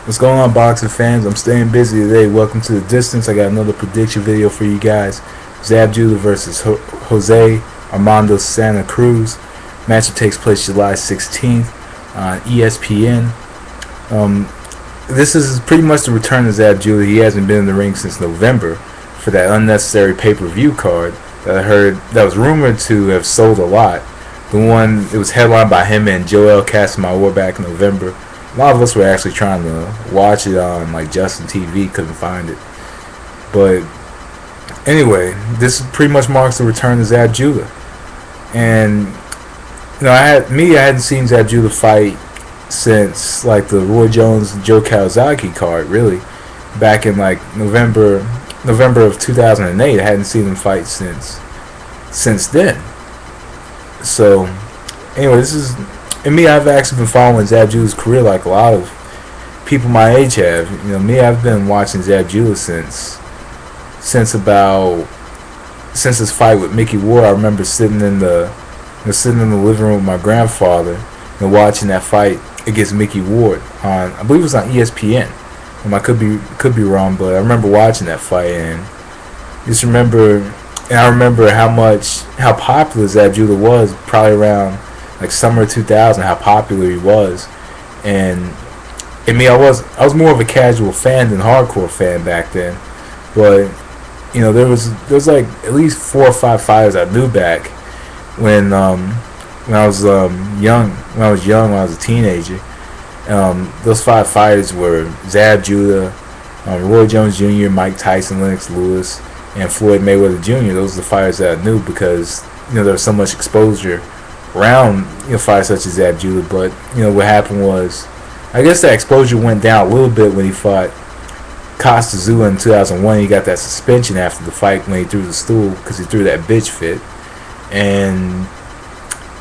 What's going on, boxing fans? I'm staying busy today. Welcome to the distance. I got another prediction video for you guys. Zab Judah versus Jose Armando Santa Cruz. Matchup takes place July 16th on ESPN. This is pretty much the return of Zab Judah. He hasn't been in the ring since November for that unnecessary pay-per-view card that I heard that was rumored to have sold a lot. The one, it was headlined by him and Joel Casamayor back in November. A lot of us were actually trying to watch it on like Justin TV, couldn't find it. But anyway, this pretty much marks the return of Zab Judah. And I hadn't seen Zab Judah fight since like the Roy Jones Joe Kawasaki card, really, back in like November of 2008. I hadn't seen him fight since then. So anyway, I've actually been following Zab Judah's career like a lot of people my age have. I've been watching Zab Judah since his fight with Mickey Ward. I remember sitting in the living room with my grandfather and watching that fight against Mickey Ward on, I believe it was on ESPN. I could be wrong, but I remember watching that fight and I remember how popular Zab Judah was, probably around like summer 2000, how popular he was. And I was more of a casual fan than hardcore fan back then. But there was like at least 4 or 5 fighters I knew back when I was young. When I was a teenager. Those 5 fighters were Zab Judah, Roy Jones Jr., Mike Tyson, Lennox Lewis, and Floyd Mayweather Jr. Those are the fighters that I knew because there was so much exposure around fighters such as Zab Judah. But what happened was, I guess that exposure went down a little bit when he fought Costa Zua in 2001. He got that suspension after the fight when he threw the stool because he threw that bitch fit.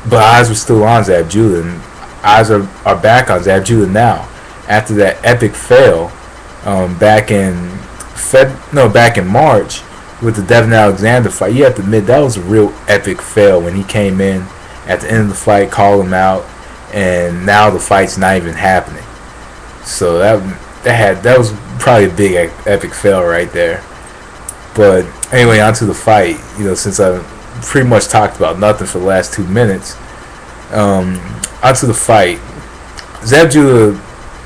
But eyes were still on Zab Judah, and eyes are back on Zab Judah now after that epic fail back in March with the Devin Alexander fight. You have to admit that was a real epic fail when he came in at the end of the fight, called him out, and now the fight's not even happening. So that was probably a big epic fail right there. But anyway, onto the fight. Since I pretty much talked about nothing for the last 2 minutes, onto the fight. Zab Judah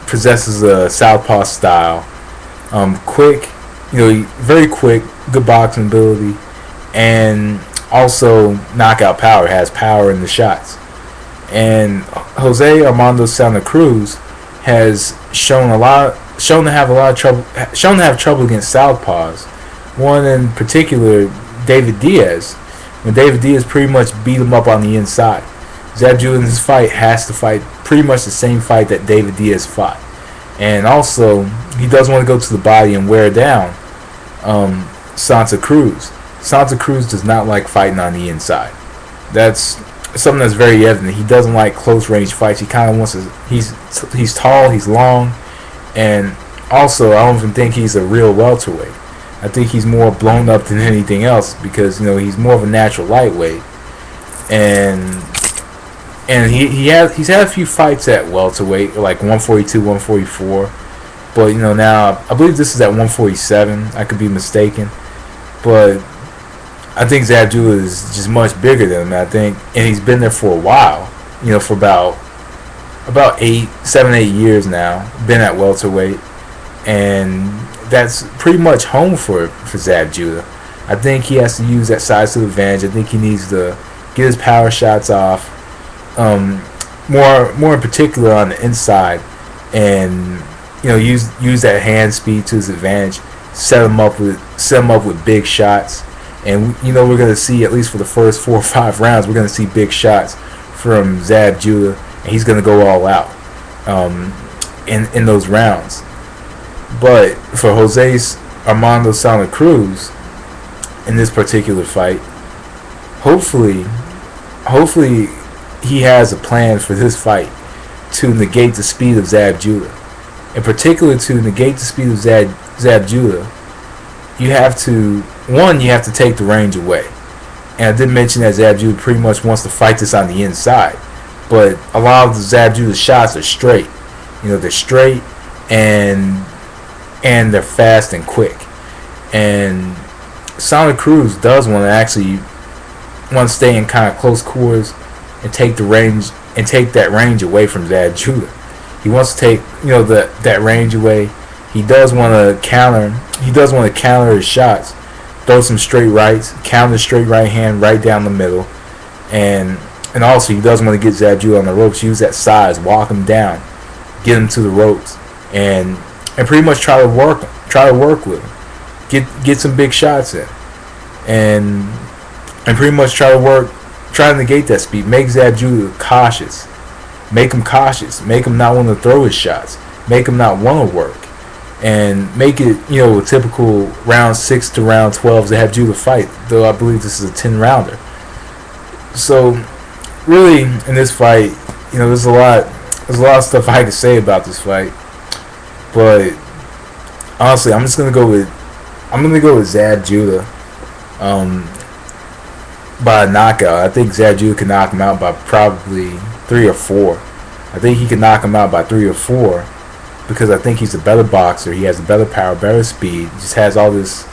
possesses a southpaw style, quick, very quick, good boxing ability, and also knockout power. Has power in the shots. And Jose Armando Santa Cruz has shown to have trouble against southpaws. One in particular, David Diaz. When David Diaz pretty much beat him up on the inside. Zab Judah in this fight has to fight pretty much the same fight that David Diaz fought. And also, he does want to go to the body and wear down Santa Cruz. Santa Cruz does not like fighting on the inside. That's something that's very evident. He doesn't like close range fights. He kind of wants to. He's tall, he's long, and also I don't even think he's a real welterweight. I think he's more blown up than anything else because he's more of a natural lightweight, and he's had a few fights at welterweight, like 142, 144, but now I believe this is at 147. I could be mistaken, but I think Zab Judah is just much bigger than him. I think, and he's been there for a while. For about 7, 8 years now. Been at welterweight, and that's pretty much home for Zab Judah. I think he has to use that size to the advantage. I think he needs to get his power shots off, more in particular on the inside, and use that hand speed to his advantage. Set him up with big shots. And we're going to see, at least for the first 4 or 5 rounds, we're going to see big shots from Zab Judah, and he's going to go all out in those rounds. But for Jose Armando Santa Cruz in this particular fight, hopefully he has a plan for this fight to negate the speed of Zab Judah. In particular, to negate the speed of Zab Judah, you have to take the range away. And I did mention that Zab Judah pretty much wants to fight this on the inside. But a lot of the Zab Judah shots are straight. They're straight, and they're fast and quick. And Sonic Cruz does want to stay in kind of close quarters and take that range away from Zab Judah. He wants to take that range away. He does want to counter. He does want to counter his shots, throw some straight rights, counter straight right hand right down the middle, and also he does want to get Zab Judah on the ropes. Use that size, walk him down, get him to the ropes, and pretty much try to work with him, get some big shots in, and pretty much try to negate that speed. Make Zab Judah cautious. Make him cautious. Make him not want to throw his shots. Make him not want to work. And make it, a typical round 6 to round 12 Zab Judah fight. Though I believe this is a 10-rounder. So, really, in this fight, there's a lot of stuff I could say about this fight. But honestly, I'm gonna go with Zab Judah. By a knockout. I think Zab Judah can knock him out by probably 3 or 4. I think he can knock him out by 3 or 4 because I think he's a better boxer. He has a better power, better speed. Just has all this.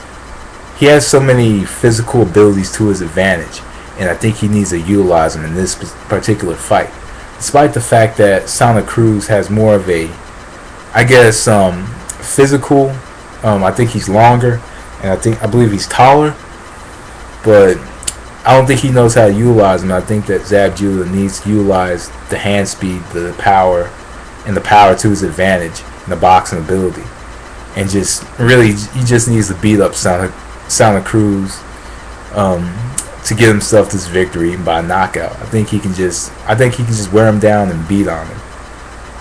He has so many physical abilities to his advantage, and I think he needs to utilize them in this particular fight. Despite the fact that Sonic Cruz has more of a, physical. I think he's longer, and I believe he's taller, but I don't think he knows how to utilize them. I think that Zab Judah needs to utilize the hand speed, the power to his advantage, and the boxing ability. And he just needs to beat up Sonic Cruz to get himself this victory by knockout. I think he can just wear him down and beat on him.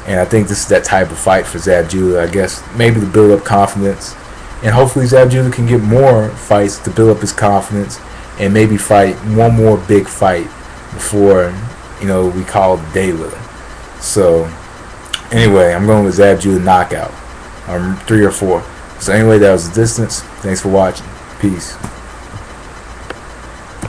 And I think this is that type of fight for Zab Judah. I guess maybe to build up confidence, and hopefully Zab Judah can get more fights to build up his confidence. And maybe fight one more big fight before, we call it a day with him. So, anyway, I'm going with Zab Judah knockout. 3 or 4. So, anyway, that was the distance. Thanks for watching. Peace.